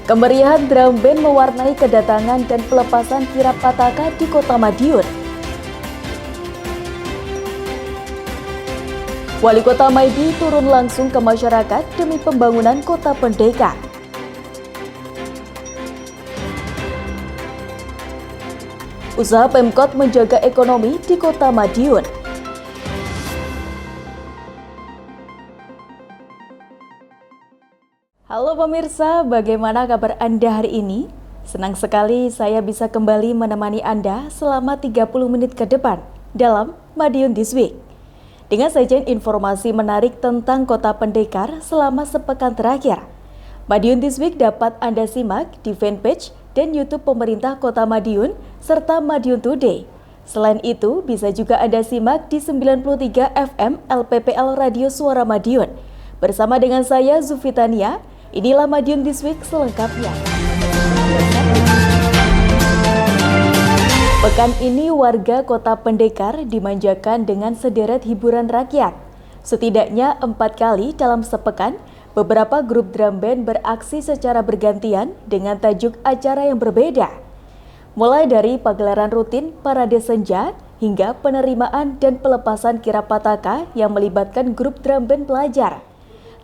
Kemeriahan drum band mewarnai kedatangan dan pelepasan kirap Pataka di Kota Madiun. Wali Kota Maidi turun langsung ke masyarakat demi pembangunan Kota Pendekar. Usaha Pemkot menjaga ekonomi di Kota Madiun. Halo pemirsa, bagaimana kabar Anda hari ini? Senang sekali saya bisa kembali menemani Anda selama 30 menit ke depan dalam Madiun This Week. Dengan sajian informasi menarik tentang Kota Pendekar selama sepekan terakhir. Madiun This Week dapat Anda simak di fanpage dan YouTube pemerintah Kota Madiun serta Madiun Today. Selain itu, bisa juga Anda simak di 93 FM LPPL Radio Suara Madiun. Bersama dengan saya Zufitania, inilah Madiun This Week selengkapnya. Pekan ini warga Kota Pendekar dimanjakan dengan sederet hiburan rakyat. Setidaknya 4 kali dalam sepekan, beberapa grup drum band beraksi secara bergantian dengan tajuk acara yang berbeda. Mulai dari pagelaran rutin Parade Senja hingga penerimaan dan pelepasan kirap Pataka yang melibatkan grup drum band pelajar.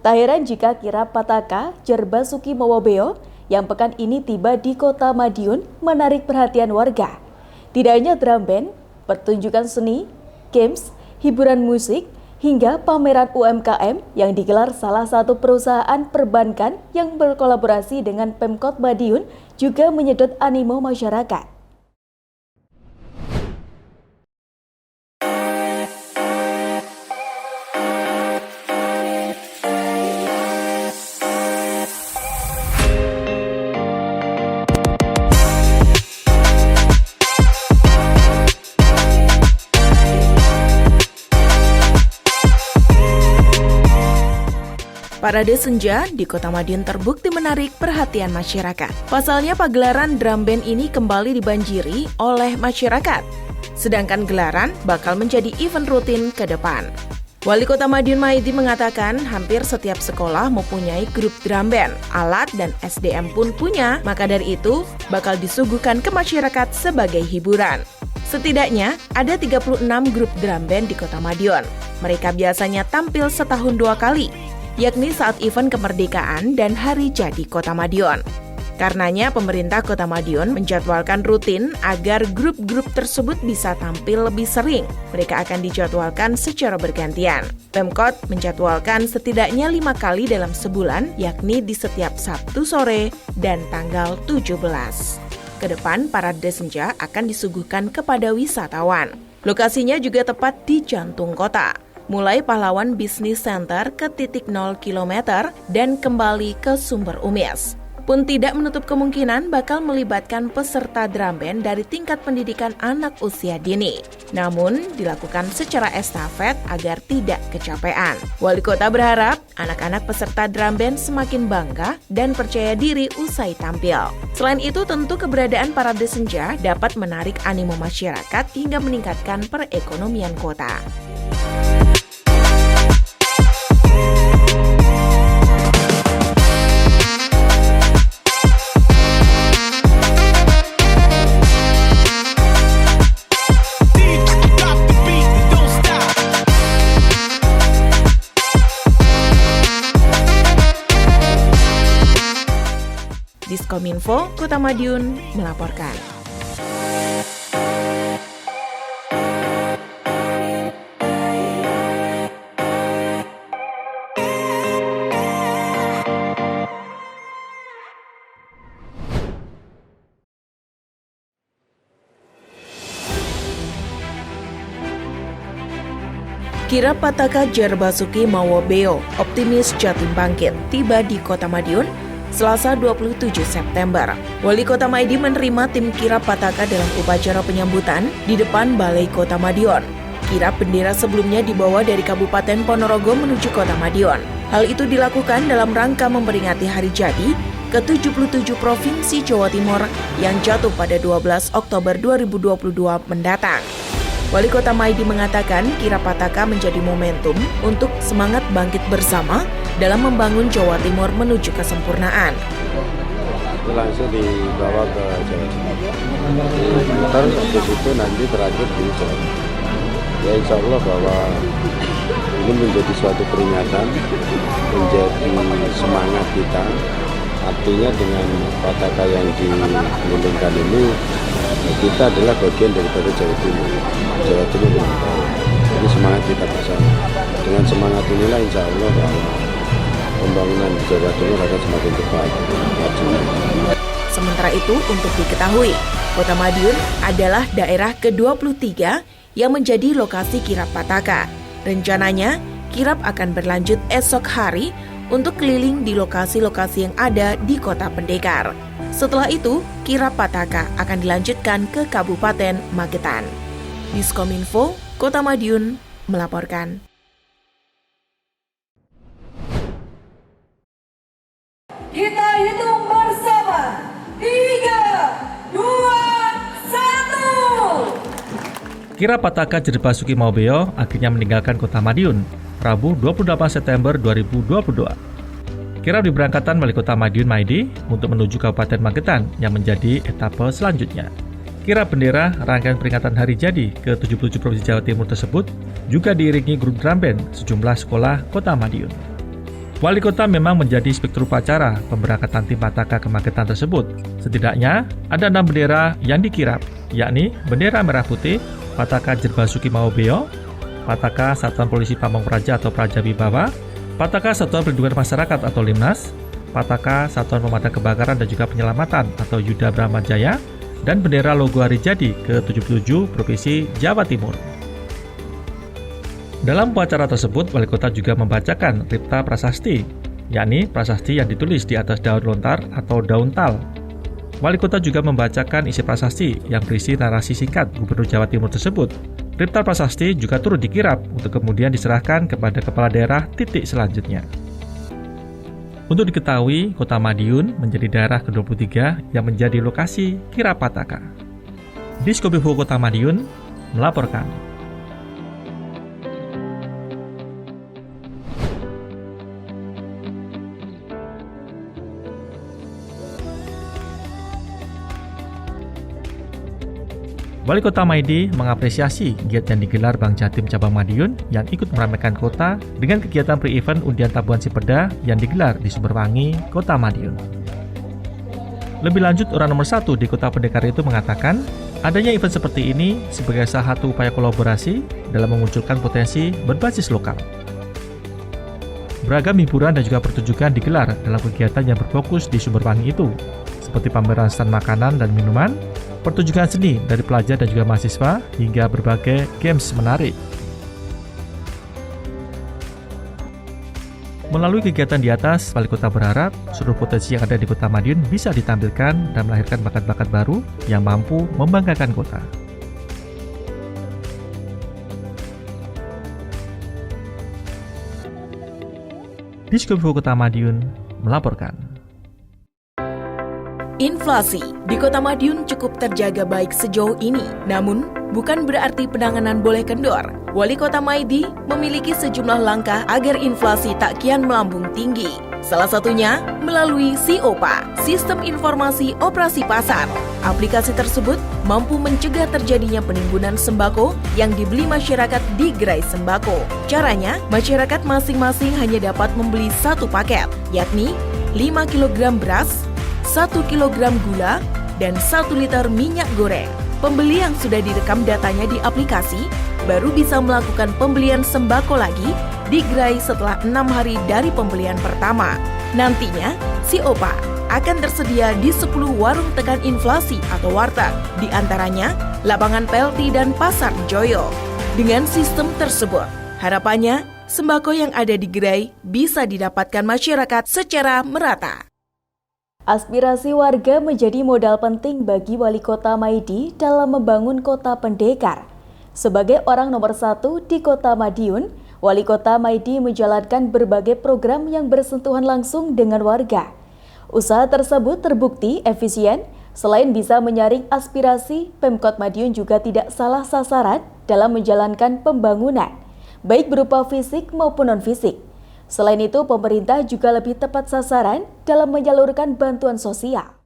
Tak heran jika kirap Pataka Jerbasuki Mawobeo yang pekan ini tiba di Kota Madiun menarik perhatian warga. Tidak hanya drum band, pertunjukan seni, games, hiburan musik, hingga pameran UMKM yang digelar salah satu perusahaan perbankan yang berkolaborasi dengan Pemkot Madiun juga menyedot animo masyarakat. Parade Senja di Kota Madiun terbukti menarik perhatian masyarakat. Pasalnya pagelaran drum band ini kembali dibanjiri oleh masyarakat. Sedangkan gelaran bakal menjadi event rutin ke depan. Wali Kota Madiun Maidi mengatakan hampir setiap sekolah mempunyai grup drum band, alat dan SDM pun punya, maka dari itu bakal disuguhkan ke masyarakat sebagai hiburan. Setidaknya ada 36 grup drum band di Kota Madiun. Mereka biasanya tampil setahun 2 kali, yakni saat event kemerdekaan dan hari jadi Kota Madiun. Karenanya pemerintah Kota Madiun menjadwalkan rutin agar grup-grup tersebut bisa tampil lebih sering. Mereka akan dijadwalkan secara bergantian. Pemkot menjadwalkan setidaknya 5 kali dalam sebulan, yakni di setiap Sabtu sore dan tanggal 17. Kedepan Parade Senja akan disuguhkan kepada wisatawan. Lokasinya juga tepat di jantung kota. Mulai Pahlawan Business Center ke titik 0 km dan kembali ke Sumber Umis. Pun tidak menutup kemungkinan bakal melibatkan peserta drum band dari tingkat pendidikan anak usia dini. Namun dilakukan secara estafet agar tidak kecapean. Wali Kota berharap anak-anak peserta drum band semakin bangga dan percaya diri usai tampil. Selain itu tentu keberadaan Parade Senja dapat menarik animo masyarakat hingga meningkatkan perekonomian kota. Diskominfo Kota Madiun melaporkan. Kirap Pataka Jerbasuki Mawobeo, optimis Jatim bangkit, tiba di Kota Madiun Selasa 27 September. Wali Kota Maidi menerima tim kirap Pataka dalam upacara penyambutan di depan Balai Kota Madiun. Kirap bendera sebelumnya dibawa dari Kabupaten Ponorogo menuju Kota Madiun. Hal itu dilakukan dalam rangka memperingati hari jadi ke-77 Provinsi Jawa Timur yang jatuh pada 12 Oktober 2022 mendatang. Wali Kota Maidi mengatakan kirap Pataka menjadi momentum untuk semangat bangkit bersama dalam membangun Jawa Timur menuju kesempurnaan. itu langsung dibawa ke Jawa Timur. Muter habis itu nanti terakhir di Jawa Timur. Ya insya Allah bahwa ini menjadi suatu peringatan, menjadi semangat kita. Artinya dengan Pataka yang dikelilingkan ini, kita adalah bagian daripada Jawa Timur. Jawa Timur yang baru. Ini semangat kita bersama. Dengan semangat inilah insya Allah bahwa pembangunan di Jawa Timur akan semakin cepat. Sementara itu, untuk diketahui, Kota Madiun adalah daerah ke-23 yang menjadi lokasi kirap Pataka. Rencananya, kirap akan berlanjut esok hari untuk keliling di lokasi-lokasi yang ada di Kota Pendekar. Setelah itu, kirap Pataka akan dilanjutkan ke Kabupaten Magetan. Diskominfo, Kota Madiun melaporkan. Kita hitung bersama. 3, 2, 1. Kirap Pataka Jedebasuki Maobeo akhirnya meninggalkan Kota Madiun, Rabu 28 September 2022. Kirap diberangkatkan Wali Kota Madiun Maidi untuk menuju Kabupaten Magetan yang menjadi etape selanjutnya. Kirap bendera rangkaian peringatan hari jadi ke-77 Provinsi Jawa Timur tersebut juga diiringi grup drum band sejumlah sekolah Kota Madiun. Wali Kota memang menjadi inspektur upacara pemberangkatan tim Pataka ke Magetan tersebut. Setidaknya ada 6 bendera yang dikirap, yakni bendera merah putih, Pataka Jedebasuki Maobeo, Pataka Satuan Polisi Pamong Praja atau Praja Wibawa, Pataka Satuan Perlindungan Masyarakat atau Limnas, Pataka Satuan Pemadam Kebakaran dan juga Penyelamatan atau Yuda Brahma Jaya, dan bendera logo hari jadi ke-77 Provinsi Jawa Timur. Dalam upacara tersebut, Wali Kota juga membacakan Ripta Prasasti, yakni prasasti yang ditulis di atas daun lontar atau daun tal. Wali Kota juga membacakan isi prasasti yang berisi narasi singkat Gubernur Jawa Timur tersebut. Ripta Prasasti juga turut dikirap untuk kemudian diserahkan kepada kepala daerah titik selanjutnya. Untuk diketahui, Kota Madiun menjadi daerah ke-23 yang menjadi lokasi kirap Pataka. Diskominfo Kota Madiun melaporkan. Wali Kota Maidi mengapresiasi kegiatan yang digelar Bank Jatim Cabang Madiun yang ikut meramaikan kota dengan kegiatan pre-event undian tabungan Sipeda yang digelar di Sumberwangi, Kota Madiun. Lebih lanjut, orang nomor 1 di Kota Pendekar itu mengatakan, adanya event seperti ini sebagai salah satu upaya kolaborasi dalam memunculkan potensi berbasis lokal. Beragam hiburan dan juga pertunjukan digelar dalam kegiatan yang berfokus di Sumberwangi itu, seperti pameran stand makanan dan minuman, pertunjukan seni dari pelajar dan juga mahasiswa, hingga berbagai games menarik. Melalui kegiatan di atas, Wali Kota berharap seluruh potensi yang ada di Kota Madiun bisa ditampilkan dan melahirkan bakat-bakat baru yang mampu membanggakan kota. Diskominfo Kota Madiun melaporkan. Inflasi di Kota Madiun cukup terjaga baik sejauh ini, namun bukan berarti penanganan boleh kendor. Wali Kota Maidi memiliki sejumlah langkah agar inflasi tak kian melambung tinggi. Salah satunya melalui SIOPA, Sistem Informasi Operasi Pasar. Aplikasi tersebut mampu mencegah terjadinya penimbunan sembako yang dibeli masyarakat di gerai sembako. Caranya, masyarakat masing-masing hanya dapat membeli satu paket, yakni 5 kg beras, 1 kg gula, dan 1 liter minyak goreng. Pembeli yang sudah direkam datanya di aplikasi baru bisa melakukan pembelian sembako lagi di gerai setelah 6 hari dari pembelian pertama. Nantinya, SIOPA akan tersedia di 10 warung tekan inflasi atau warteg, di antaranya Lapangan PLT dan Pasar Joyo. Dengan sistem tersebut, harapannya sembako yang ada di gerai bisa didapatkan masyarakat secara merata. Aspirasi warga menjadi modal penting bagi Wali Kota Maidi dalam membangun Kota Pendekar. Sebagai orang nomor 1 di Kota Madiun, Wali Kota Maidi menjalankan berbagai program yang bersentuhan langsung dengan warga. Usaha tersebut terbukti efisien, selain bisa menyaring aspirasi, Pemkot Madiun juga tidak salah sasaran dalam menjalankan pembangunan, baik berupa fisik maupun non-fisik. Selain itu, pemerintah juga lebih tepat sasaran dalam menyalurkan bantuan sosial.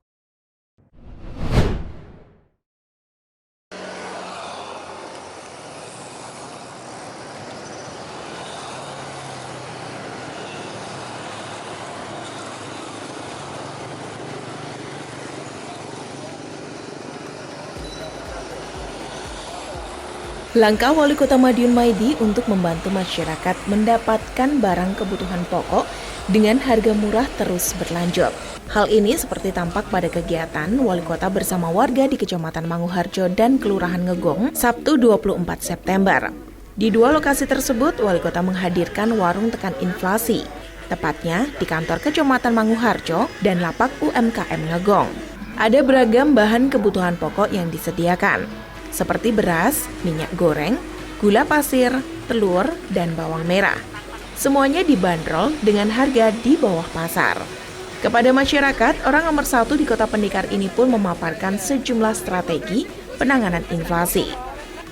Langkah Wali Kota Madiun Maidi untuk membantu masyarakat mendapatkan barang kebutuhan pokok dengan harga murah terus berlanjut. Hal ini seperti tampak pada kegiatan Wali Kota bersama warga di Kecamatan Manguharjo dan Kelurahan Ngegong, Sabtu 24 September. Di dua lokasi tersebut, Wali Kota menghadirkan warung tekan inflasi, tepatnya di kantor Kecamatan Manguharjo dan lapak UMKM Ngegong. Ada beragam bahan kebutuhan pokok yang disediakan, seperti beras, minyak goreng, gula pasir, telur, dan bawang merah. Semuanya dibanderol dengan harga di bawah pasar. Kepada masyarakat, orang nomor 1 di Kota Pendekar ini pun memaparkan sejumlah strategi penanganan inflasi.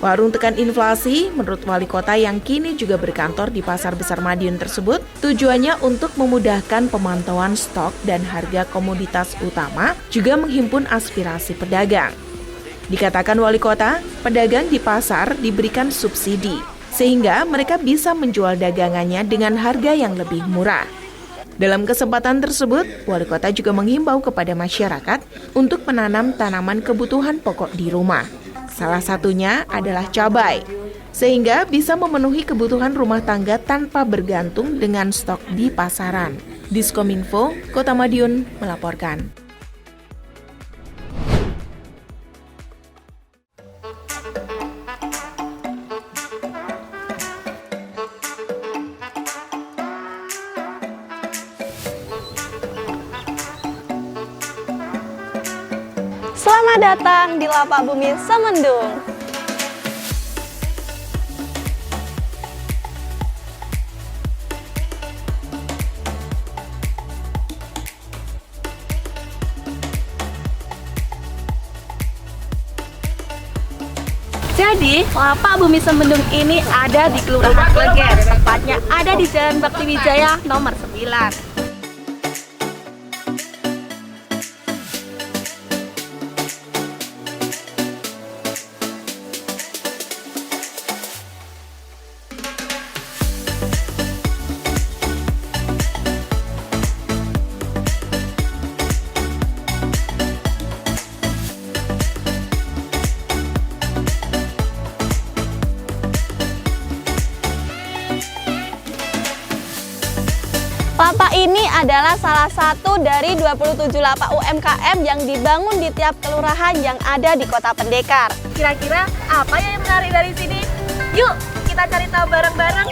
Warung tekan inflasi, menurut Wali Kota yang kini juga berkantor di Pasar Besar Madiun tersebut, tujuannya untuk memudahkan pemantauan stok dan harga komoditas utama, juga menghimpun aspirasi pedagang. Dikatakan Wali Kota, pedagang di pasar diberikan subsidi, sehingga mereka bisa menjual dagangannya dengan harga yang lebih murah. Dalam kesempatan tersebut, Wali Kota juga menghimbau kepada masyarakat untuk menanam tanaman kebutuhan pokok di rumah. Salah satunya adalah cabai, sehingga bisa memenuhi kebutuhan rumah tangga tanpa bergantung dengan stok di pasaran. Diskominfo, Kota Madiun melaporkan. Selamat datang di Lapak Bumi Semendung. Jadi, Lapak Bumi Semendung ini ada di Kelurahan Kleger, tepatnya ada di Jalan Bakti Wijaya nomor 9. Lapak ini adalah salah satu dari 27 lapak UMKM yang dibangun di tiap kelurahan yang ada di Kota Pendekar. Kira-kira apa yang menarik dari sini? Yuk, kita cari tahu bareng-bareng.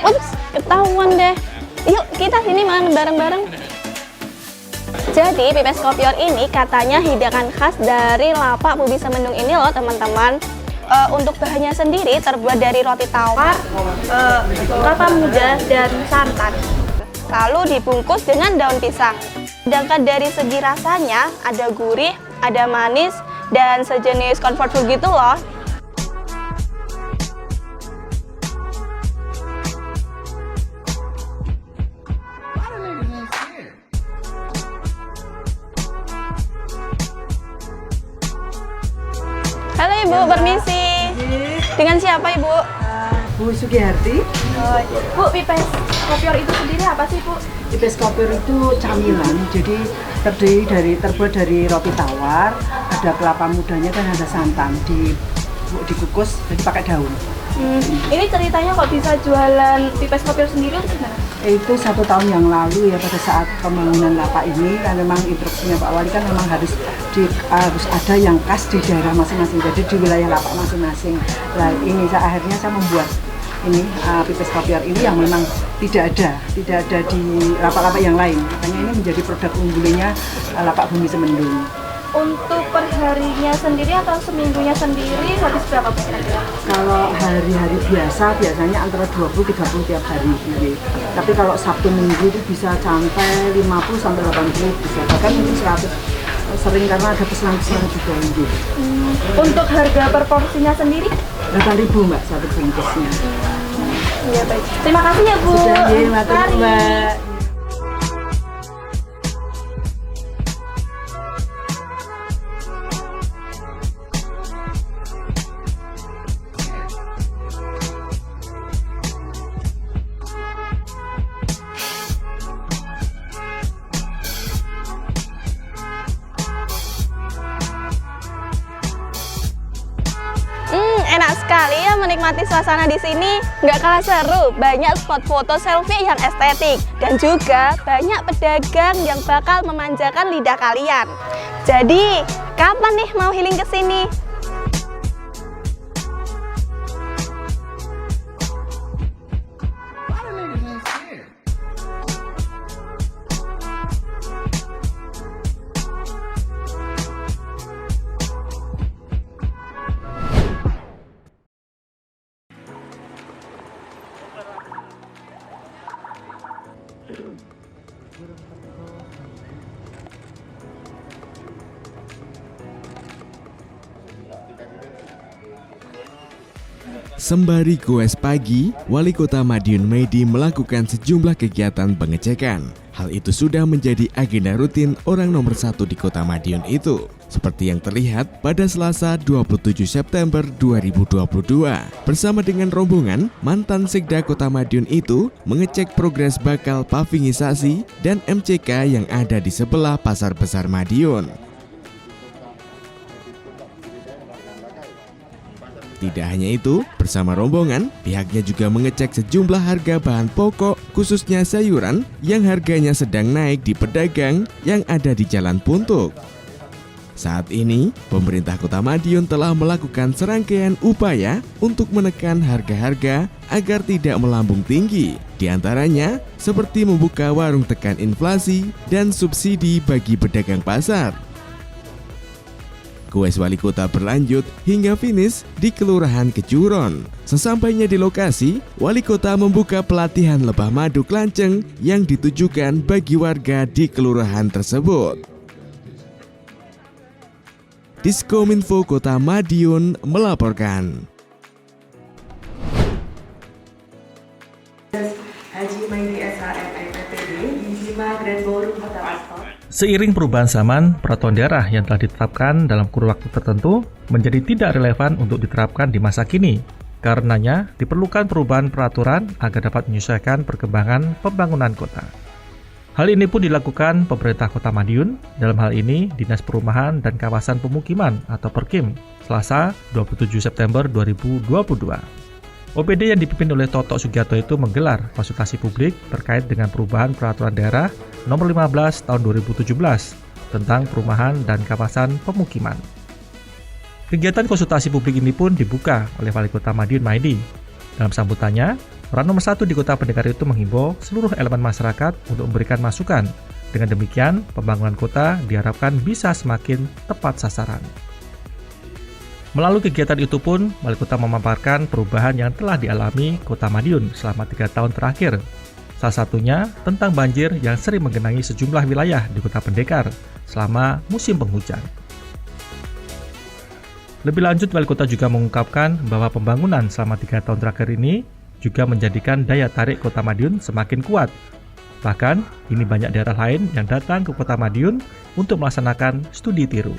Ups, ketahuan deh. Yuk kita sini makan bareng-bareng. Jadi pipes kopior ini katanya hidangan khas dari Lapak Bumi Semendung ini loh teman-teman. Untuk bahannya sendiri terbuat dari roti tawar, kelapa muda, dan santan. Lalu dibungkus dengan daun pisang. Sedangkan dari segi rasanya ada gurih, ada manis, dan sejenis comfort food gitu loh. Halo Ibu, permisi. Dengan siapa Ibu? Bu Sugiyarti. Bu, pipes kopior itu sendiri apa sih Bu? Pipes kopior itu camilan, jadi terbuat dari roti tawar, ada kelapa mudanya dan ada santan, dikukus, jadi pakai daun. Ini ceritanya kok bisa jualan pipes kopior sendiri itu gimana? Itu 1 tahun yang lalu ya, pada saat pembangunan lapak ini kan memang instruksinya Pak Wali kan memang harus ada yang khas di daerah masing-masing, jadi di wilayah lapak masing-masing. Nah ini akhirnya saya membuat ini pipes kopior ini yang memang tidak ada di lapak-lapak yang lain. Makanya ini menjadi produk unggulinya Lapak Bumi Semendung. Untuk perharinya sendiri atau seminggunya sendiri habis berapa Bu kira-kira? Kalau hari-hari biasanya antara 20-30 tiap hari gitu. Tapi kalau Sabtu Minggu itu bisa sampai 50 sampai 80 bisa, bahkan mungkin 100. Sering karena ada pesanan-pesanan juga gitu. Untuk harga per porsinya sendiri? 8.000 Mbak satu bungkusnya. Iya baik. Terima kasih ya Bu. Sudah, terima kasih Mbak. Enak sekali ya menikmati suasana di sini. Nggak kalah seru, banyak spot foto selfie yang estetik dan juga banyak pedagang yang bakal memanjakan lidah kalian. Jadi, kapan nih mau healing ke sini? Sembari goes pagi, Wali Kota Madiun Maidi melakukan sejumlah kegiatan pengecekan. Hal itu sudah menjadi agenda rutin orang nomor 1 di Kota Madiun itu. Seperti yang terlihat pada Selasa 27 September 2022. Bersama dengan rombongan, mantan Sekda Kota Madiun itu mengecek progres bakal pavingisasi dan MCK yang ada di sebelah Pasar Besar Madiun. Tidak hanya itu, bersama rombongan, pihaknya juga mengecek sejumlah harga bahan pokok, khususnya sayuran, yang harganya sedang naik di pedagang yang ada di Jalan Puntuk. Saat ini, pemerintah Kota Madiun telah melakukan serangkaian upaya untuk menekan harga-harga agar tidak melambung tinggi. Di antaranya, seperti membuka warung tekan inflasi dan subsidi bagi pedagang pasar. Goes Wali Kota berlanjut hingga finish di Kelurahan Kejuron. Sesampainya di lokasi, Wali Kota membuka pelatihan lebah madu Klanceng yang ditujukan bagi warga di kelurahan tersebut. Diskominfo Kota Madiun melaporkan. Haji Maidi SHM MPTD di Bima Grand Ballroom Hotel Astor. Seiring perubahan zaman, peraturan daerah yang telah ditetapkan dalam kurun waktu tertentu menjadi tidak relevan untuk diterapkan di masa kini. Karenanya, diperlukan perubahan peraturan agar dapat menyesuaikan perkembangan pembangunan kota. Hal ini pun dilakukan pemerintah Kota Madiun, dalam hal ini Dinas Perumahan dan Kawasan Pemukiman atau Perkim, Selasa 27 September 2022. OPD yang dipimpin oleh Toto Sugiarto itu menggelar konsultasi publik terkait dengan perubahan peraturan daerah nomor 15 tahun 2017 tentang perumahan dan kawasan pemukiman. Kegiatan konsultasi publik ini pun dibuka oleh Wali Kota Madiun Maidi. Dalam sambutannya, orang nomor 1 di Kota Pendekar itu menghimbau seluruh elemen masyarakat untuk memberikan masukan. Dengan demikian, pembangunan kota diharapkan bisa semakin tepat sasaran. Melalui kegiatan itu pun, Wali Kota memaparkan perubahan yang telah dialami Kota Madiun selama 3 tahun terakhir. Salah satunya tentang banjir yang sering menggenangi sejumlah wilayah di Kota Pendekar selama musim penghujan. Lebih lanjut, Wali Kota juga mengungkapkan bahwa pembangunan selama 3 tahun terakhir ini juga menjadikan daya tarik Kota Madiun semakin kuat. Bahkan, ini banyak daerah lain yang datang ke Kota Madiun untuk melaksanakan studi tiru.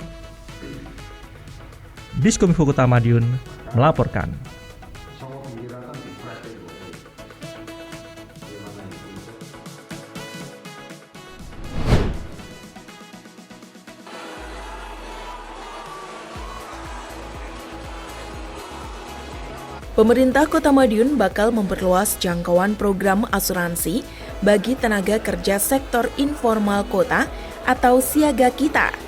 Diskominfo Kota Madiun melaporkan. Pemerintah Kota Madiun bakal memperluas jangkauan program asuransi bagi tenaga kerja sektor informal kota atau Siaga Kita.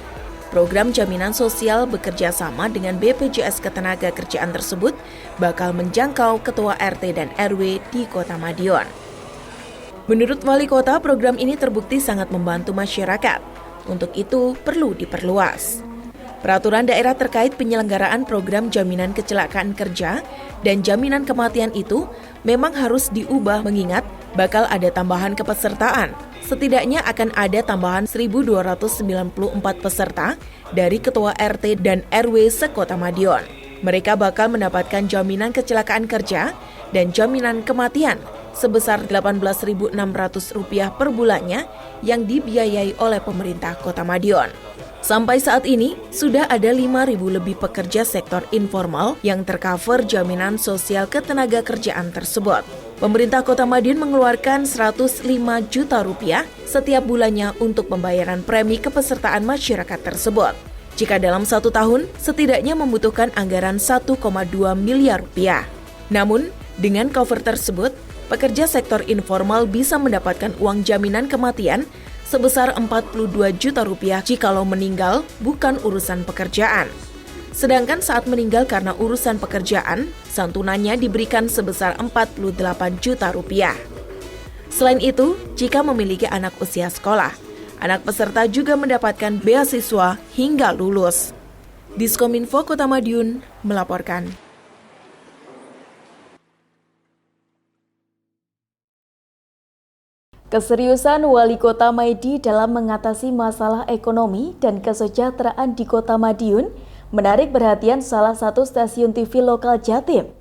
Program jaminan sosial bekerja sama dengan BPJS Ketenagakerjaan tersebut bakal menjangkau ketua RT dan RW di Kota Madiun. Menurut Wali Kota, program ini terbukti sangat membantu masyarakat. Untuk itu, perlu diperluas. Peraturan daerah terkait penyelenggaraan program jaminan kecelakaan kerja dan jaminan kematian itu memang harus diubah mengingat bakal ada tambahan kepesertaan. Setidaknya akan ada tambahan 1.294 peserta dari Ketua RT dan RW sekota Madiun. Mereka bakal mendapatkan jaminan kecelakaan kerja dan jaminan kematian sebesar Rp18.600 per bulannya yang dibiayai oleh pemerintah Kota Madiun. Sampai saat ini, sudah ada 5.000 lebih pekerja sektor informal yang tercover jaminan sosial ketenaga kerjaan tersebut. Pemerintah Kota Madiun mengeluarkan Rp105 juta setiap bulannya untuk pembayaran premi kepesertaan masyarakat tersebut. Jika dalam 1 tahun, setidaknya membutuhkan anggaran Rp1,2 miliar. Namun, dengan cover tersebut, pekerja sektor informal bisa mendapatkan uang jaminan kematian sebesar Rp42 juta jikalau meninggal bukan urusan pekerjaan. Sedangkan saat meninggal karena urusan pekerjaan, santunannya diberikan sebesar Rp48 juta. Selain itu, jika memiliki anak usia sekolah, anak peserta juga mendapatkan beasiswa hingga lulus. Diskominfo Kota Madiun melaporkan. Keseriusan Wali Kota Maidi dalam mengatasi masalah ekonomi dan kesejahteraan di Kota Madiun menarik perhatian salah satu stasiun TV lokal Jatim.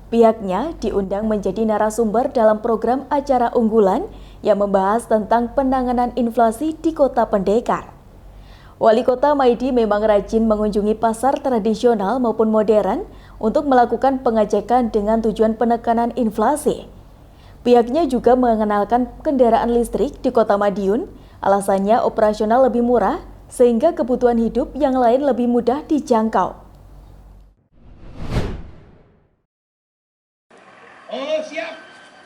Pihaknya diundang menjadi narasumber dalam program acara unggulan yang membahas tentang penanganan inflasi di Kota Pendekar. Wali Kota Maidi memang rajin mengunjungi pasar tradisional maupun modern untuk melakukan pengecekan dengan tujuan penekanan inflasi. Pihaknya juga mengenalkan kendaraan listrik di Kota Madiun, alasannya operasional lebih murah sehingga kebutuhan hidup yang lain lebih mudah dijangkau. Oh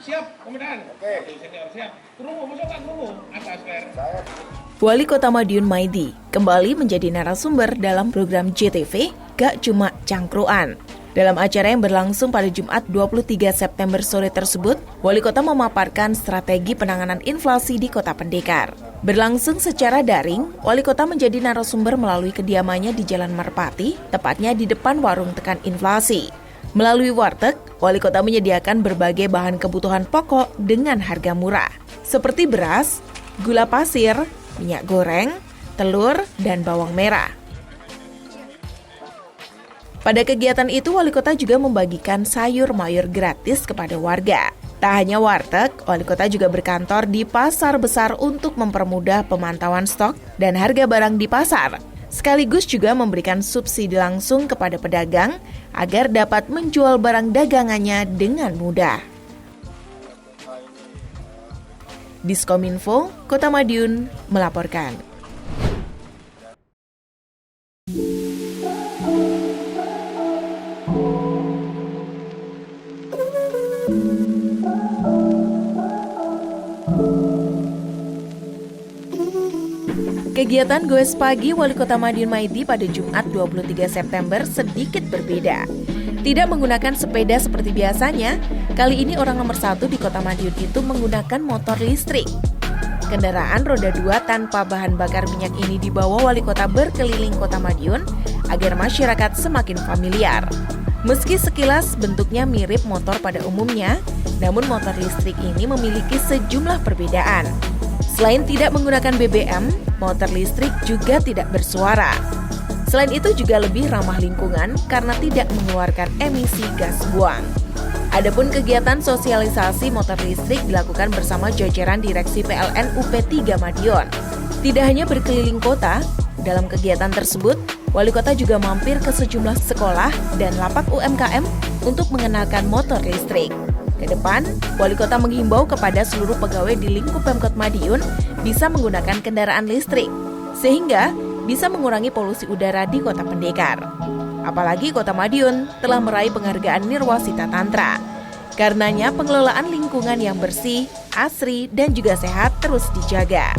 siap, komandan. Oke. Senior siap. Tunggu, masukkan tunggu. Atas Fer. Wali Kota Madiun Maidi kembali menjadi narasumber dalam program JTV Gak Cuma Cangkruan. Dalam acara yang berlangsung pada Jumat 23 September sore tersebut, Wali Kota memaparkan strategi penanganan inflasi di Kota Pendekar. Berlangsung secara daring, Wali Kota menjadi narasumber melalui kediamannya di Jalan Merpati, tepatnya di depan warung tekan inflasi. Melalui warteg, Wali Kota menyediakan berbagai bahan kebutuhan pokok dengan harga murah, seperti beras, gula pasir, minyak goreng, telur, dan bawang merah. Pada kegiatan itu, Wali Kota juga membagikan sayur mayur gratis kepada warga. Tak hanya warteg, Wali Kota juga berkantor di pasar besar untuk mempermudah pemantauan stok dan harga barang di pasar, sekaligus juga memberikan subsidi langsung kepada pedagang agar dapat menjual barang dagangannya dengan mudah. Diskominfo Kota Madiun melaporkan. Kegiatan Goes Pagi Wali Kota Madiun Maidi pada Jumat 23 September sedikit berbeda. Tidak menggunakan sepeda seperti biasanya, kali ini orang nomor 1 di Kota Madiun itu menggunakan motor listrik. Kendaraan roda 2 tanpa bahan bakar minyak ini dibawa Wali Kota berkeliling Kota Madiun agar masyarakat semakin familiar. Meski sekilas bentuknya mirip motor pada umumnya, namun motor listrik ini memiliki sejumlah perbedaan. Selain tidak menggunakan BBM, motor listrik juga tidak bersuara. Selain itu juga lebih ramah lingkungan karena tidak mengeluarkan emisi gas buang. Adapun kegiatan sosialisasi motor listrik dilakukan bersama jajaran Direksi PLN UP3 Madiun. Tidak hanya berkeliling kota, dalam kegiatan tersebut, Wali Kota juga mampir ke sejumlah sekolah dan lapak UMKM untuk mengenalkan motor listrik. Ke depan, Wali Kota menghimbau kepada seluruh pegawai di lingkup Pemkot Madiun bisa menggunakan kendaraan listrik, sehingga bisa mengurangi polusi udara di Kota Pendekar. Apalagi Kota Madiun telah meraih penghargaan Nirwasita Tantra. Karenanya pengelolaan lingkungan yang bersih, asri, dan juga sehat terus dijaga.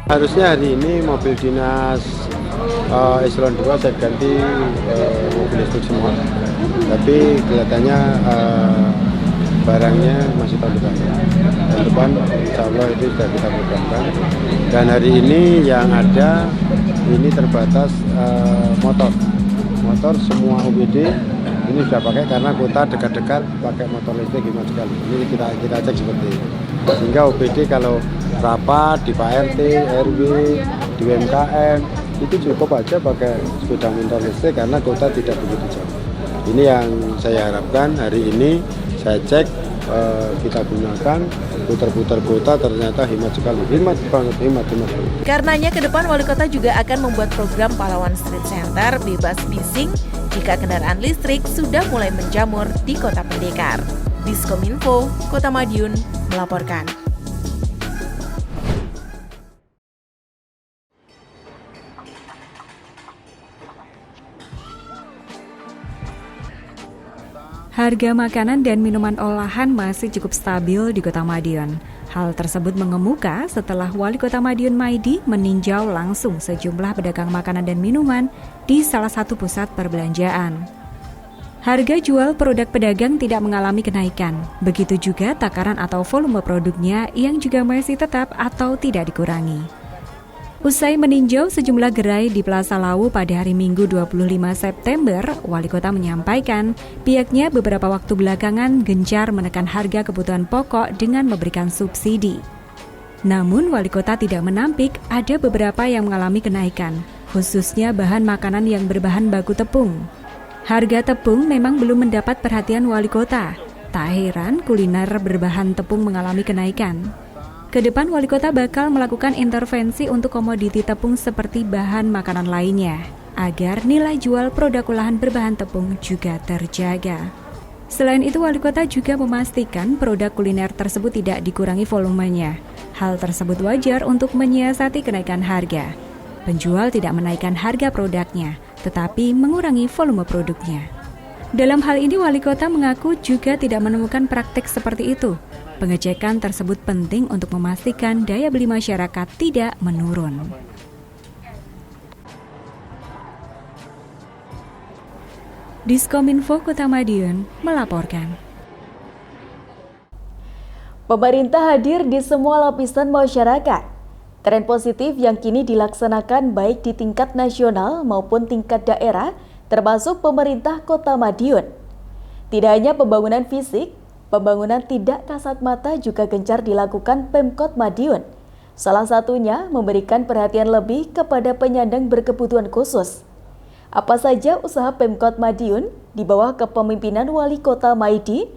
Harusnya hari ini mobil dinas eselon 2 saya ganti mobil listrik semua, tapi kelihatannya barangnya masih tahun depan insya Allah itu sudah kita programkan. Dan hari ini yang ada ini terbatas motor semua OBD ini sudah pakai karena kota dekat-dekat pakai motor listrik hemat sekali. Ini kita cek seperti ini. Sehingga OBD kalau rapat di Pak RT, RW, di UMKM itu cukup aja pakai sepeda motor listrik karena kota tidak begitu jauh. Ini yang saya harapkan hari ini saya cek kita gunakan putar-putar kota ternyata hemat sekali, hemat banget. Karenanya ke depan Wali Kota juga akan membuat program pahlawan street center bebas bising jika kendaraan listrik sudah mulai menjamur di Kota Pendekar. Diskominfo, Kota Madiun melaporkan. Harga makanan dan minuman olahan masih cukup stabil di Kota Madiun. Hal tersebut mengemuka setelah Wali Kota Madiun Maidi meninjau langsung sejumlah pedagang makanan dan minuman di salah satu pusat perbelanjaan. Harga jual produk pedagang tidak mengalami kenaikan, begitu juga takaran atau volume produknya yang juga masih tetap atau tidak dikurangi. Usai meninjau sejumlah gerai di Plaza Lawu pada hari Minggu 25 September, Wali Kota menyampaikan pihaknya beberapa waktu belakangan gencar menekan harga kebutuhan pokok dengan memberikan subsidi. Namun Wali Kota tidak menampik ada beberapa yang mengalami kenaikan, khususnya bahan makanan yang berbahan baku tepung. Harga tepung memang belum mendapat perhatian Wali Kota. Tak heran kuliner berbahan tepung mengalami kenaikan. Kedepan Wali Kota bakal melakukan intervensi untuk komoditi tepung seperti bahan makanan lainnya, agar nilai jual produk olahan berbahan tepung juga terjaga. Selain itu, Wali Kota juga memastikan produk kuliner tersebut tidak dikurangi volumenya. Hal tersebut wajar untuk menyiasati kenaikan harga. Penjual tidak menaikkan harga produknya, tetapi mengurangi volume produknya. Dalam hal ini, Wali Kota mengaku juga tidak menemukan praktik seperti itu. Pengecekan tersebut penting untuk memastikan daya beli masyarakat tidak menurun. Diskominfo Kota Madiun melaporkan. Pemerintah hadir di semua lapisan masyarakat. Tren positif yang kini dilaksanakan baik di tingkat nasional maupun tingkat daerah, termasuk pemerintah Kota Madiun. Tidak hanya pembangunan fisik, pembangunan tidak kasat mata juga gencar dilakukan Pemkot Madiun. Salah satunya memberikan perhatian lebih kepada penyandang berkebutuhan khusus. Apa saja usaha Pemkot Madiun di bawah kepemimpinan Wali Kota Maidi?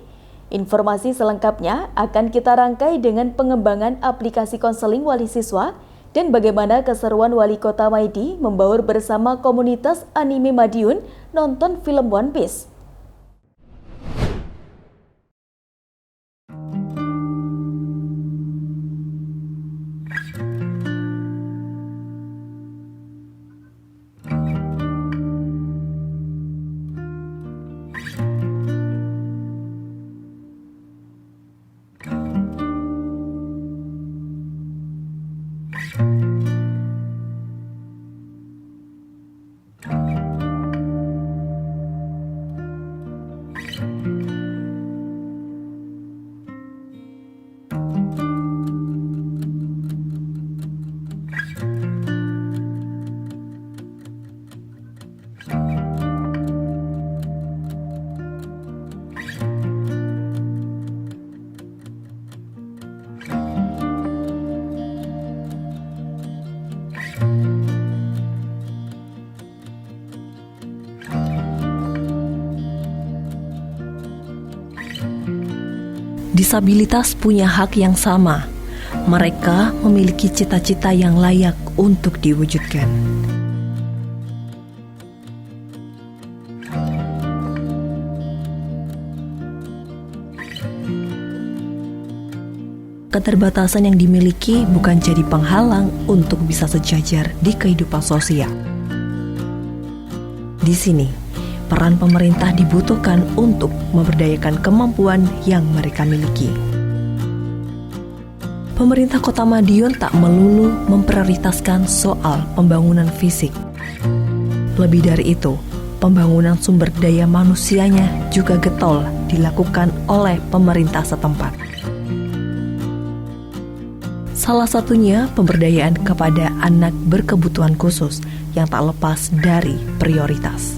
Informasi selengkapnya akan kita rangkai dengan pengembangan aplikasi konseling wali siswa dan bagaimana keseruan Wali Kota Maidi membaur bersama komunitas anime Madiun nonton film One Piece. Disabilitas punya hak yang sama. Mereka memiliki cita-cita yang layak untuk diwujudkan. Keterbatasan yang dimiliki bukan jadi penghalang untuk bisa sejajar di kehidupan sosial. Di sini, peran pemerintah dibutuhkan untuk memberdayakan kemampuan yang mereka miliki. Pemerintah Kota Madiun tak melulu memprioritaskan soal pembangunan fisik. Lebih dari itu, pembangunan sumber daya manusianya juga getol dilakukan oleh pemerintah setempat. Salah satunya pemberdayaan kepada anak berkebutuhan khusus yang tak lepas dari prioritas.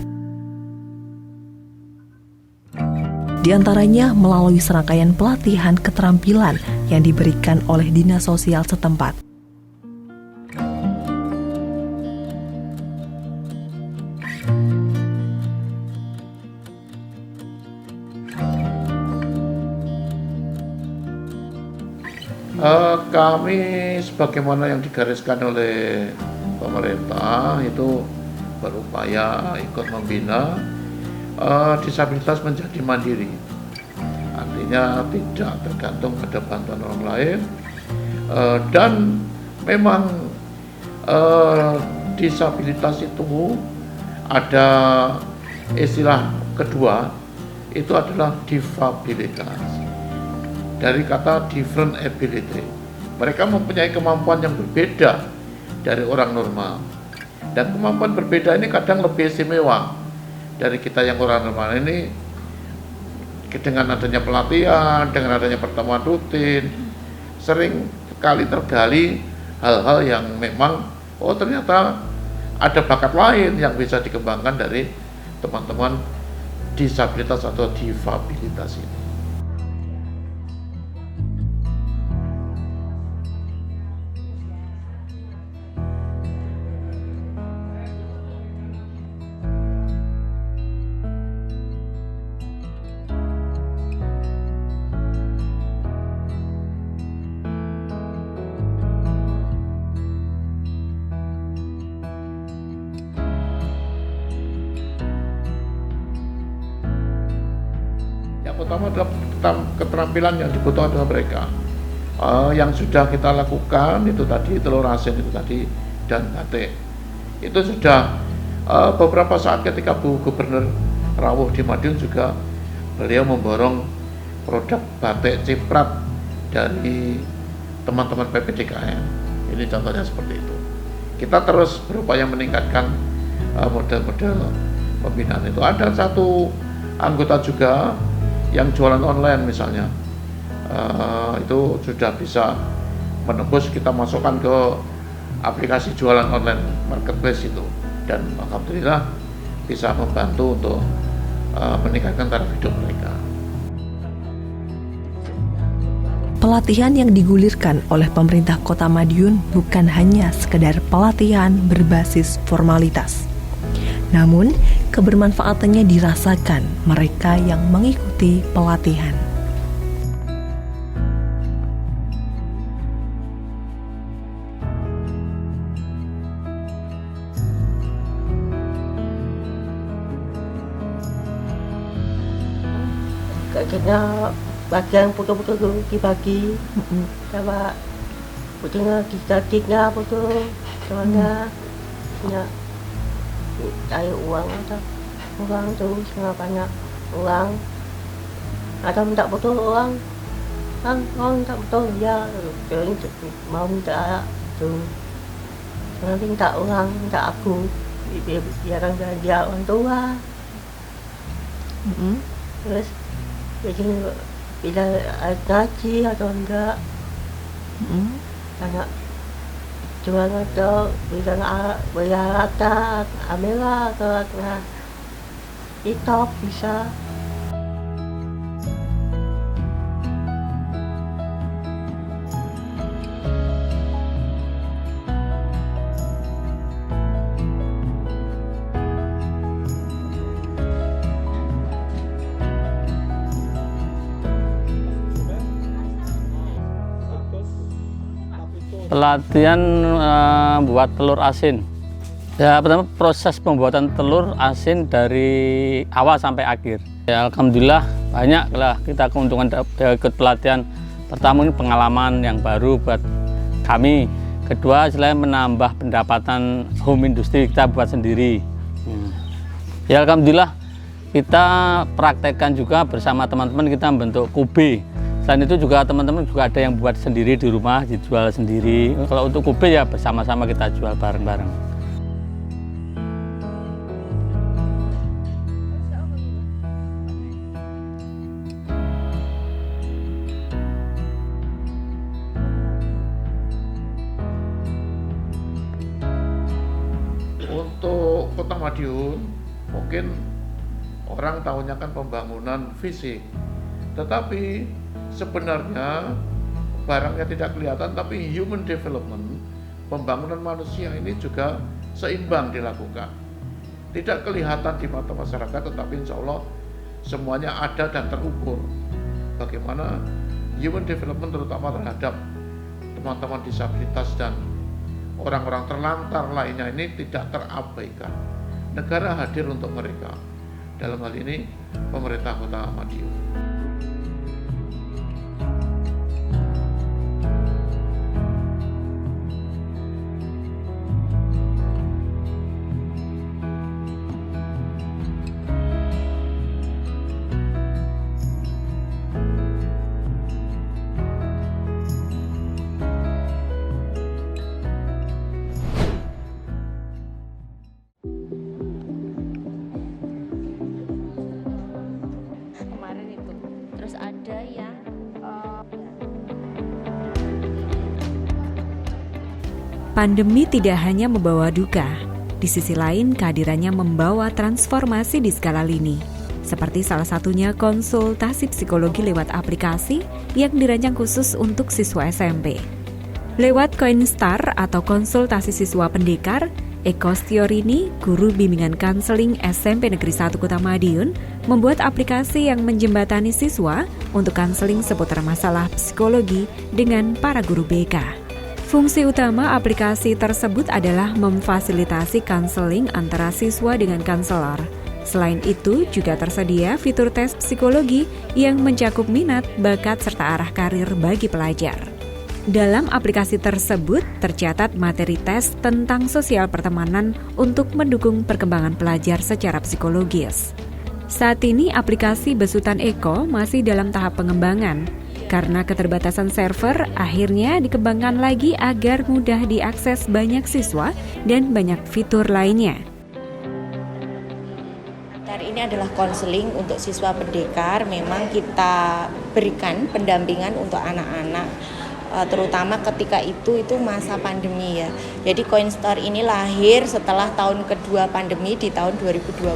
Di antaranya melalui serangkaian pelatihan keterampilan yang diberikan oleh dinas sosial setempat. Kami sebagaimana yang digariskan oleh pemerintah itu berupaya ikut membina disabilitas menjadi mandiri. Artinya tidak tergantung pada bantuan orang lain, dan memang disabilitas itu ada istilah kedua, itu adalah difabilitas. Dari kata different ability, mereka mempunyai kemampuan yang berbeda dari orang normal, dan kemampuan berbeda ini kadang lebih istimewa dari kita yang orang normal ini. Dengan adanya pelatihan, dengan adanya pertemuan rutin, sering sekali tergali hal-hal yang memang ternyata ada bakat lain yang bisa dikembangkan dari teman-teman disabilitas atau difabilitas ini. Pertama adalah keterampilan yang dibutuhkan oleh mereka. Yang sudah kita lakukan itu tadi telur asin itu tadi dan batik. Itu sudah beberapa saat ketika Bu Gubernur rawuh di Madiun juga beliau memborong produk batik ciprat dari teman-teman PPDKM. Ini contohnya seperti itu. Kita terus berupaya meningkatkan model-model pembinaan itu. Ada satu anggota juga yang jualan online misalnya, itu sudah bisa menembus, kita masukkan ke aplikasi jualan online marketplace itu, dan alhamdulillah bisa membantu untuk meningkatkan taraf hidup mereka. Pelatihan yang digulirkan oleh pemerintah Kota Madiun bukan hanya sekedar pelatihan berbasis formalitas, namun kebermanfaatannya dirasakan mereka yang mengikuti pelatihan. Kena bagian putus-putus dibagi, sama putusnya kita putus, soalnya cari uang atau uang tuh setengah banyak uang atau minta betul uang kan minta betul ya mau minta tuh nanti minta uang minta aku biar dia orang tua terus jadi bila ngaji atau enggak karena jual atau bila rata amela atau itop bisa. Pelatihan buat telur asin. Ya, pertama proses pembuatan telur asin dari awal sampai akhir. Ya, alhamdulillah banyak lah kita keuntungan ikut pelatihan. Pertama ini pengalaman yang baru buat kami. Kedua, selain menambah pendapatan home industry kita buat sendiri. Ya, alhamdulillah kita praktekkan juga bersama teman-teman, kita membentuk kube. Selain itu juga teman-teman juga ada yang buat sendiri di rumah, dijual sendiri. Kalau untuk kube ya bersama-sama kita jual bareng-bareng. Kota Madiun mungkin orang tahunya kan pembangunan fisik, tetapi sebenarnya barangnya tidak kelihatan, tapi human development, pembangunan manusia ini juga seimbang dilakukan. Tidak kelihatan di mata masyarakat, tetapi insya Allah semuanya ada dan terukur. Bagaimana human development terutama terhadap teman-teman disabilitas dan orang-orang terlantar lainnya ini tidak terabaikan. Negara hadir untuk mereka. Dalam hal ini pemerintah Kota Madiun. Terus ada yang Pandemi tidak hanya membawa duka, di sisi lain kehadirannya membawa transformasi di skala lini. Seperti salah satunya konsultasi psikologi lewat aplikasi yang dirancang khusus untuk siswa SMP. Lewat Coinstar atau konsultasi siswa pendekar, Eko Stiorini, guru bimbingan kanseling SMP Negeri 1 Kota Madiun, membuat aplikasi yang menjembatani siswa untuk kanseling seputar masalah psikologi dengan para guru BK. Fungsi utama aplikasi tersebut adalah memfasilitasi kanseling antara siswa dengan kanselor. Selain itu, juga tersedia fitur tes psikologi yang mencakup minat, bakat, serta arah karir bagi pelajar. Dalam aplikasi tersebut tercatat materi tes tentang sosial pertemanan untuk mendukung perkembangan pelajar secara psikologis. Saat ini aplikasi besutan Eko masih dalam tahap pengembangan. Karena keterbatasan server, akhirnya dikembangkan lagi agar mudah diakses banyak siswa dan banyak fitur lainnya. Ini adalah konseling untuk siswa pendekar. Memang kita berikan pendampingan untuk anak-anak, terutama ketika itu masa pandemi ya. Jadi Coinstar ini lahir setelah tahun kedua pandemi di tahun 2020.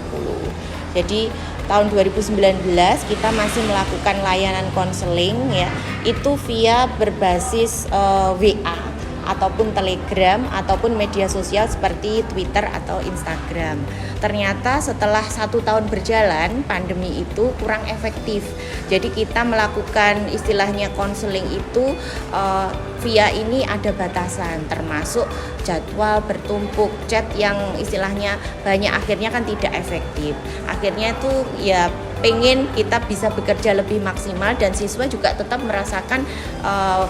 Jadi tahun 2019 kita masih melakukan layanan konseling ya, itu via berbasis WA ataupun Telegram ataupun media sosial seperti Twitter atau Instagram. Ternyata setelah 1 tahun berjalan, pandemi itu kurang efektif. Jadi kita melakukan istilahnya konseling itu via ini ada batasan, termasuk jadwal bertumpuk, chat yang istilahnya banyak, akhirnya kan tidak efektif. Akhirnya itu ya pengen kita bisa bekerja lebih maksimal dan siswa juga tetap merasakan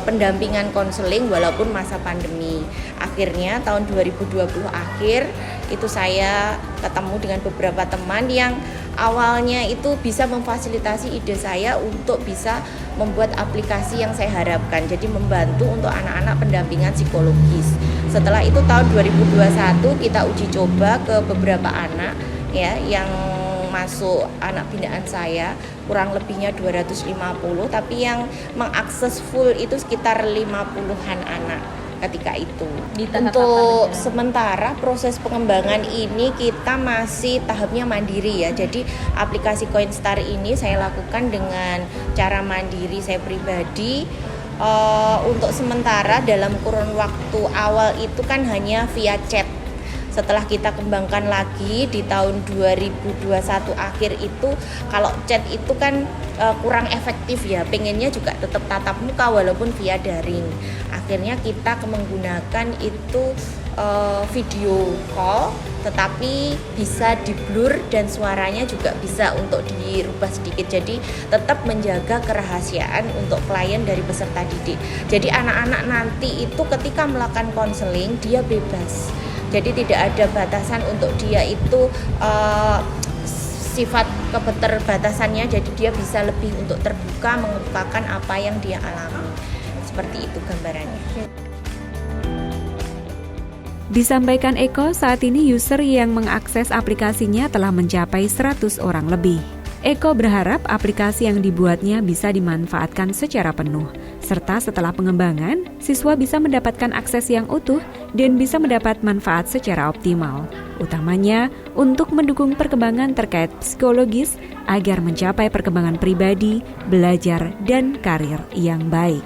pendampingan konseling walaupun masa pandemi. Akhirnya tahun 2020 akhir itu saya ketemu dengan beberapa teman yang awalnya itu bisa memfasilitasi ide saya untuk bisa membuat aplikasi yang saya harapkan, jadi membantu untuk anak-anak pendampingan psikologis. Setelah itu tahun 2021 kita uji coba ke beberapa anak ya yang masuk anak binaan saya, kurang lebihnya 250, tapi yang mengakses full itu sekitar 50-an anak ketika itu. Untuk sementara proses pengembangan ini kita masih tahapnya mandiri ya. Jadi aplikasi Coinstar ini saya lakukan dengan cara mandiri saya pribadi. Untuk sementara dalam kurun waktu awal itu kan hanya via chat. Setelah kita kembangkan lagi di tahun 2021 akhir itu, kalau chat itu kan kurang efektif ya, pengennya juga tetap tatap muka walaupun via daring. Akhirnya kita menggunakan itu video call, tetapi bisa di blur dan suaranya juga bisa untuk dirubah sedikit, jadi tetap menjaga kerahasiaan untuk klien dari peserta didik. Jadi anak-anak nanti itu ketika melakukan konseling dia bebas, jadi tidak ada batasan untuk dia itu sifat keterbatasannya, jadi dia bisa lebih untuk terbuka mengemukakan apa yang dia alami. Seperti itu gambarannya. Disampaikan Eko, saat ini user yang mengakses aplikasinya telah mencapai 100 orang lebih. Eko berharap aplikasi yang dibuatnya bisa dimanfaatkan secara penuh, serta setelah pengembangan, siswa bisa mendapatkan akses yang utuh dan bisa mendapat manfaat secara optimal. utamanya untuk mendukung perkembangan terkait psikologis agar mencapai perkembangan pribadi, belajar, dan karir yang baik.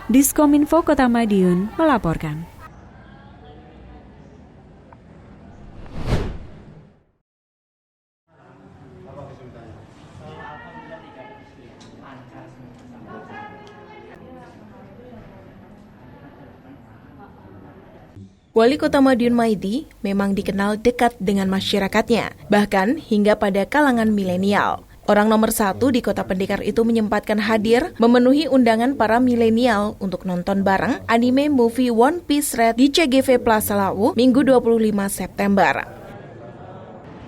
Diskominfo Kota Madiun melaporkan. Wali Kota Madiun Maidi memang dikenal dekat dengan masyarakatnya, bahkan hingga pada kalangan milenial. Orang nomor 1 di Kota Pendekar itu menyempatkan hadir memenuhi undangan para milenial untuk nonton bareng anime movie One Piece Red di CGV Plaza Lawu Minggu 25 September.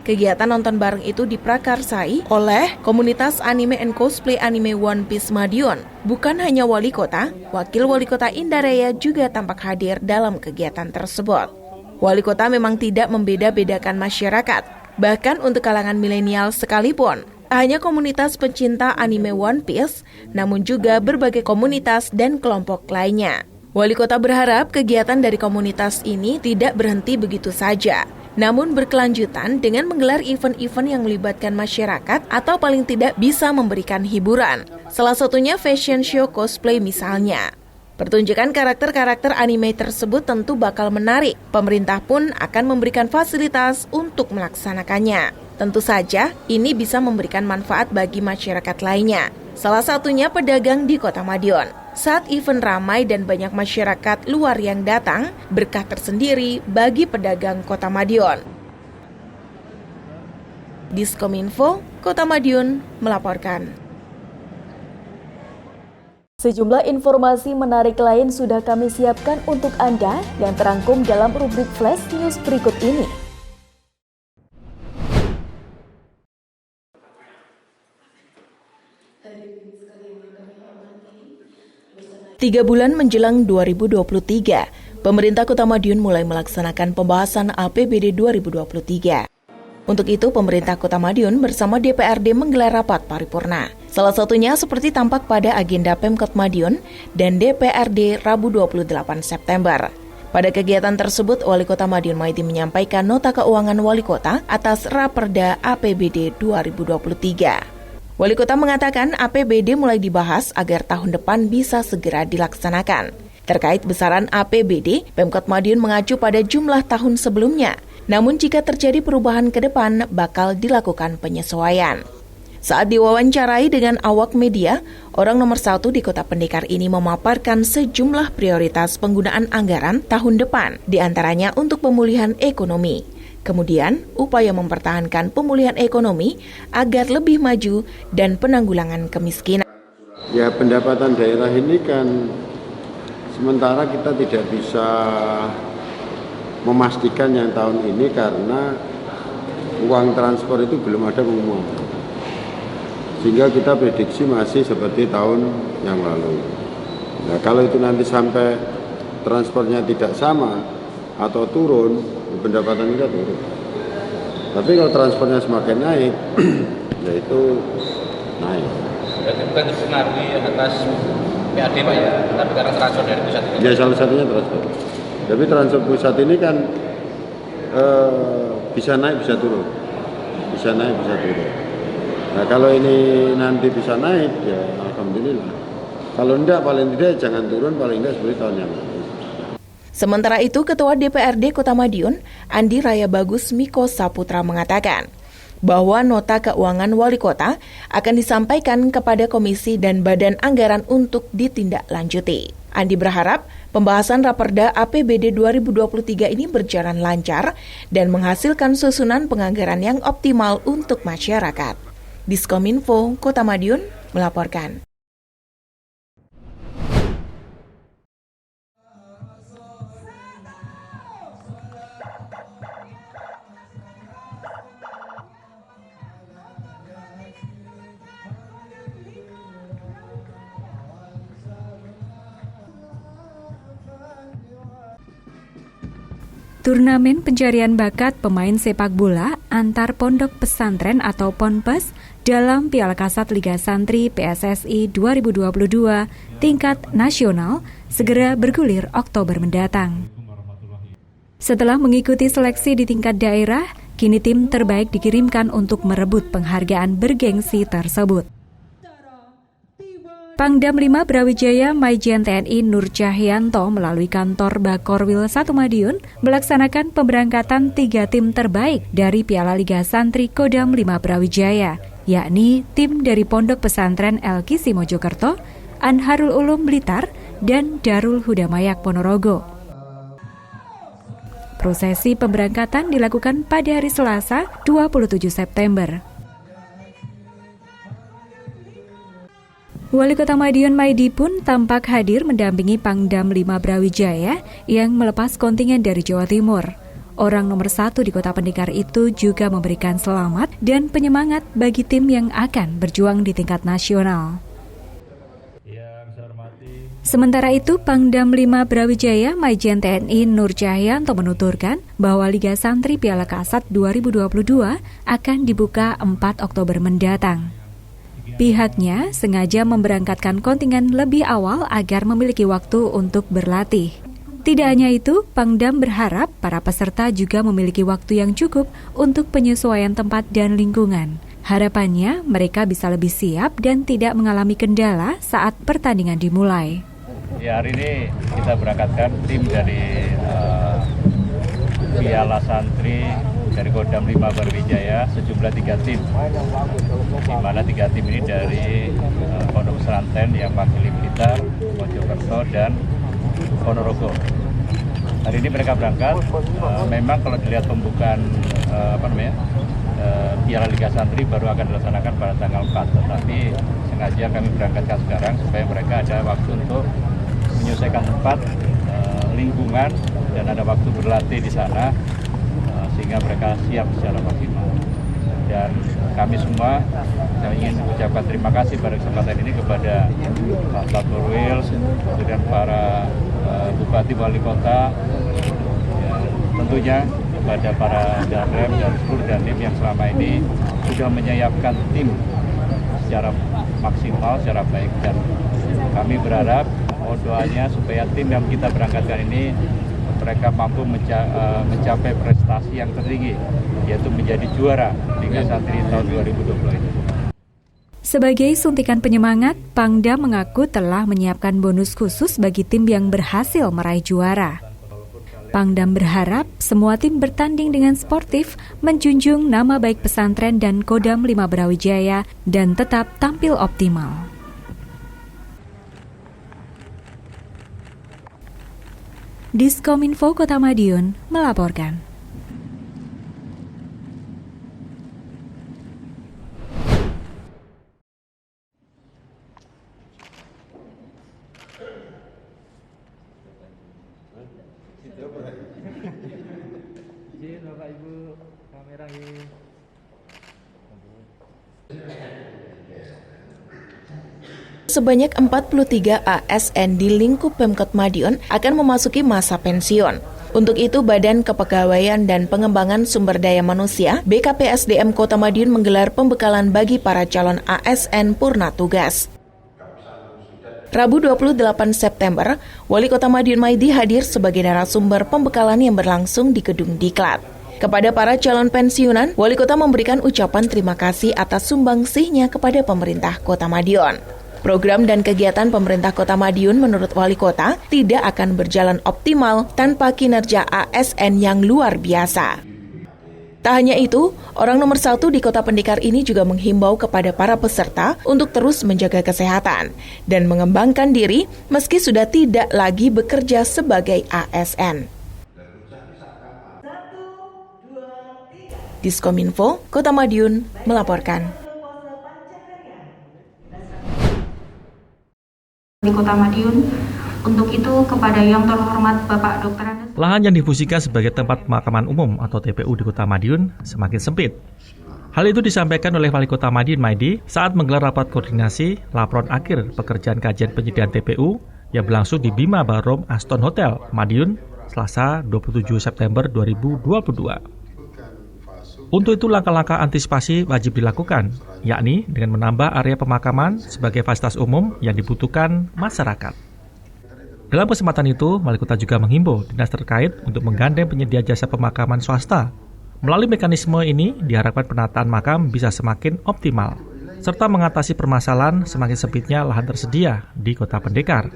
Kegiatan nonton bareng itu diprakarsai oleh komunitas anime and cosplay anime One Piece Madiun. Bukan hanya wali kota, wakil wali kota Indaraya juga tampak hadir dalam kegiatan tersebut. Wali kota memang tidak membeda-bedakan masyarakat, bahkan untuk kalangan milenial sekalipun. Hanya komunitas pencinta anime One Piece, namun juga berbagai komunitas dan kelompok lainnya. Wali kota berharap kegiatan dari komunitas ini tidak berhenti begitu saja, namun berkelanjutan dengan menggelar event-event yang melibatkan masyarakat atau paling tidak bisa memberikan hiburan. Salah satunya fashion show cosplay misalnya. Pertunjukan karakter-karakter anime tersebut tentu bakal menarik. Pemerintah pun akan memberikan fasilitas untuk melaksanakannya. Tentu saja ini bisa memberikan manfaat bagi masyarakat lainnya. Salah satunya pedagang di Kota Madiun. Saat event ramai dan banyak masyarakat luar yang datang, berkah tersendiri bagi pedagang Kota Madiun. Diskominfo Kota Madiun melaporkan. Sejumlah informasi menarik lain sudah kami siapkan untuk Anda yang terangkum dalam rubrik Flash News berikut ini. Tiga bulan menjelang 2023, pemerintah Kota Madiun mulai melaksanakan pembahasan APBD 2023. Untuk itu, pemerintah Kota Madiun bersama DPRD menggelar rapat paripurna. Salah satunya seperti tampak pada agenda Pemkot Madiun dan DPRD Rabu 28 September. Pada kegiatan tersebut, Wali Kota Madiun Maidi menyampaikan nota keuangan Wali Kota atas Raperda APBD 2023. Wali Kota mengatakan APBD mulai dibahas agar tahun depan bisa segera dilaksanakan. Terkait besaran APBD, Pemkot Madiun mengacu pada jumlah tahun sebelumnya. Namun jika terjadi perubahan ke depan, bakal dilakukan penyesuaian. Saat diwawancarai dengan awak media, orang nomor 1 di Kota Pendekar ini memaparkan sejumlah prioritas penggunaan anggaran tahun depan, diantaranya untuk pemulihan ekonomi. Kemudian, upaya mempertahankan pemulihan ekonomi agar lebih maju dan penanggulangan kemiskinan. Ya, pendapatan daerah ini kan sementara kita tidak bisa memastikan yang tahun ini karena uang transport itu belum ada pengumuman. Sehingga kita prediksi masih seperti tahun yang lalu. Nah, kalau itu nanti sampai transportnya tidak sama atau turun, pendapatan kita turun. Tapi kalau transportnya semakin naik, ya itu naik. Berarti bukan dipengaruhi atas PAD Pak ya, tapi karena transfer dari pusat ini? Ya salah satunya transfer. Tapi transfer pusat ini kan bisa naik bisa turun, bisa naik bisa turun. Nah kalau ini nanti bisa naik, ya alhamdulillah. Kalau enggak, paling tidak jangan turun, paling enggak seperti tahun yang lalu. Sementara itu, Ketua DPRD Kota Madiun, Andi Raya Bagus Miko Saputra mengatakan bahwa nota keuangan Wali Kota akan disampaikan kepada Komisi dan Badan Anggaran untuk ditindaklanjuti. Andi berharap pembahasan Raperda APBD 2023 ini berjalan lancar dan menghasilkan susunan penganggaran yang optimal untuk masyarakat. Diskominfo Kota Madiun melaporkan. Turnamen pencarian bakat pemain sepak bola antar pondok pesantren atau Ponpes dalam Piala Kasat Liga Santri PSSI 2022 tingkat nasional segera bergulir Oktober mendatang. Setelah mengikuti seleksi di tingkat daerah, kini tim terbaik dikirimkan untuk merebut penghargaan bergengsi tersebut. Pangdam 5 Brawijaya Maijen TNI Nur Cahyanto melalui kantor Bakorwil 1 Madiun melaksanakan pemberangkatan 3 tim terbaik dari Piala Liga Santri Kodam 5 Brawijaya, yakni tim dari Pondok Pesantren El-Kisi Mojokerto, Anharul Ulum Blitar, dan Darul Hudamayak Ponorogo. Prosesi pemberangkatan dilakukan pada hari Selasa 27 September. Wali Kota Madiun Maidi pun tampak hadir mendampingi Pangdam 5 Brawijaya yang melepas kontingen dari Jawa Timur. Orang nomor 1 di Kota Pendekar itu juga memberikan selamat dan penyemangat bagi tim yang akan berjuang di tingkat nasional. Sementara itu, Pangdam 5 Brawijaya Maijen TNI Nur Cahyanto menuturkan bahwa Liga Santri Piala Kasat 2022 akan dibuka 4 Oktober mendatang. Pihaknya sengaja memberangkatkan kontingen lebih awal agar memiliki waktu untuk berlatih. Tidak hanya itu, Pangdam berharap para peserta juga memiliki waktu yang cukup untuk penyesuaian tempat dan lingkungan. Harapannya mereka bisa lebih siap dan tidak mengalami kendala saat pertandingan dimulai. Ya, hari ini kita berangkatkan tim dari Piala Santri dari Kodam 5 Brawijaya sejumlah 3 tim, di mana 3 tim ini dari Pondok Pesantren yang Pakili Blitar, Mojokerto, dan Ponorogo. Hari ini mereka berangkat. Memang kalau dilihat pembukaan Piala Liga Santri baru akan dilaksanakan pada tanggal 4, tetapi sengaja kami berangkatkan sekarang supaya mereka ada waktu untuk menyelesaikan tempat, lingkungan, dan ada waktu berlatih di sana, sehingga mereka siap secara maksimal. Dan kami semua, saya ingin mengucapkan terima kasih pada kesempatan ini kepada Pak Bakorwil, kemudian para Bupati Wali Kota, ya, tentunya kepada para Danrem dan seluruh Dandim yang selama ini sudah menyiapkan tim secara maksimal, secara baik. Dan kami berharap, mohon doanya supaya tim yang kita berangkatkan ini mereka mampu mencapai prestasi yang tertinggi, yaitu menjadi juara Liga Santri tahun 2020 ini. Sebagai suntikan penyemangat, Pangdam mengaku telah menyiapkan bonus khusus bagi tim yang berhasil meraih juara. Pangdam berharap semua tim bertanding dengan sportif, menjunjung nama baik pesantren dan Kodam 5 Brawijaya, dan tetap tampil optimal. Diskominfo Kota Madiun melaporkan. Bapak Ibu, kamera ini. Sebanyak 43 ASN di lingkup Pemkot Madiun akan memasuki masa pensiun. Untuk itu, Badan Kepegawaian dan Pengembangan Sumber Daya Manusia BKPSDM Kota Madiun menggelar pembekalan bagi para calon ASN purna tugas. Rabu 28 September, Wali Kota Madiun Maidi hadir sebagai narasumber pembekalan yang berlangsung di Gedung Diklat. Kepada para calon pensiunan, Wali Kota memberikan ucapan terima kasih atas sumbangsihnya kepada pemerintah Kota Madiun. Program dan kegiatan pemerintah Kota Madiun menurut Wali Kota tidak akan berjalan optimal tanpa kinerja ASN yang luar biasa. Tak hanya itu, orang nomor 1 di Kota Pendekar ini juga menghimbau kepada para peserta untuk terus menjaga kesehatan dan mengembangkan diri meski sudah tidak lagi bekerja sebagai ASN. Diskominfo, Kota Madiun melaporkan. Di Kota Madiun, untuk itu kepada yang terhormat Bapak Dr. Andes. Lahan yang difungsikan sebagai tempat pemakaman umum atau TPU di Kota Madiun semakin sempit. Hal itu disampaikan oleh Wali Kota Madiun Maidi saat menggelar rapat koordinasi laporan akhir pekerjaan kajian penyediaan TPU yang berlangsung di Bima Barom Aston Hotel, Madiun, Selasa 27 September 2022. Untuk itu langkah-langkah antisipasi wajib dilakukan, yakni dengan menambah area pemakaman sebagai fasilitas umum yang dibutuhkan masyarakat. Dalam kesempatan itu, Wali Kota juga menghimbau dinas terkait untuk menggandeng penyedia jasa pemakaman swasta. Melalui mekanisme ini, diharapkan penataan makam bisa semakin optimal, serta mengatasi permasalahan semakin sempitnya lahan tersedia di Kota Pendekar.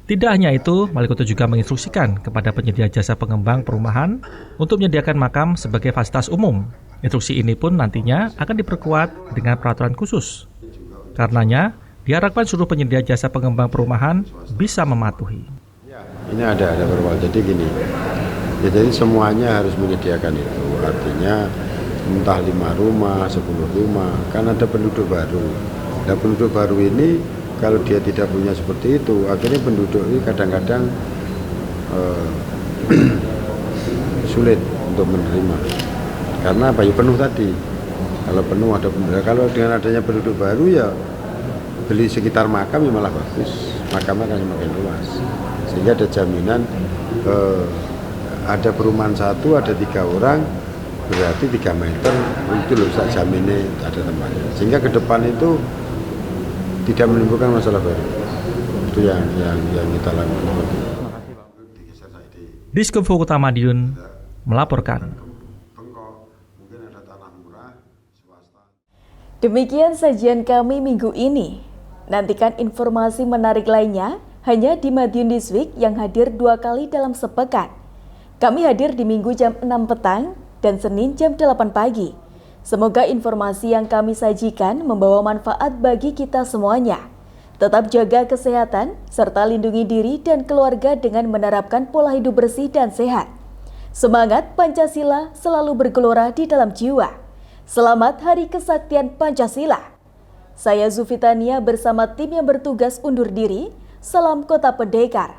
Tidak hanya itu, Wali Kota juga menginstruksikan kepada penyedia jasa pengembang perumahan untuk menyediakan makam sebagai fasilitas umum. Instruksi ini pun nantinya akan diperkuat dengan peraturan khusus. Karenanya, diharapkan seluruh penyedia jasa pengembang perumahan bisa mematuhi. Ini ada beberapa. Jadi gini, ya, jadi semuanya harus menyediakan itu. Artinya entah 5 rumah, 10 rumah, kan ada penduduk baru. Nah, penduduk baru ini kalau dia tidak punya seperti itu, akhirnya penduduk ini kadang-kadang sulit untuk menerima. Karena apa? Ya penuh tadi. Kalau penuh ada penduduk. Kalau dengan adanya penduduk baru ya beli sekitar makam ya malah bagus. Makamnya akan semakin luas. Sehingga ada jaminan ada perumahan satu, ada 3 orang, berarti 3 meter itu loh jaminnya ada tempatnya. Sehingga ke depan itu tidak menimbulkan masalah baru. Itu yang kita lakukan. Diskominfo Kota Madiun melaporkan. Demikian sajian kami minggu ini. Nantikan informasi menarik lainnya hanya di Madiun This Week yang hadir 2 kali dalam sepekan. Kami hadir di Minggu jam 6 petang dan Senin jam 8 pagi. Semoga informasi yang kami sajikan membawa manfaat bagi kita semuanya. Tetap jaga kesehatan, serta lindungi diri dan keluarga dengan menerapkan pola hidup bersih dan sehat. Semangat Pancasila selalu bergelora di dalam jiwa. Selamat Hari Kesaktian Pancasila. Saya Zufitania bersama tim yang bertugas undur diri. Salam Kota Pendekar.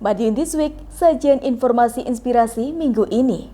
Madiun This Week, sajian informasi inspirasi minggu ini.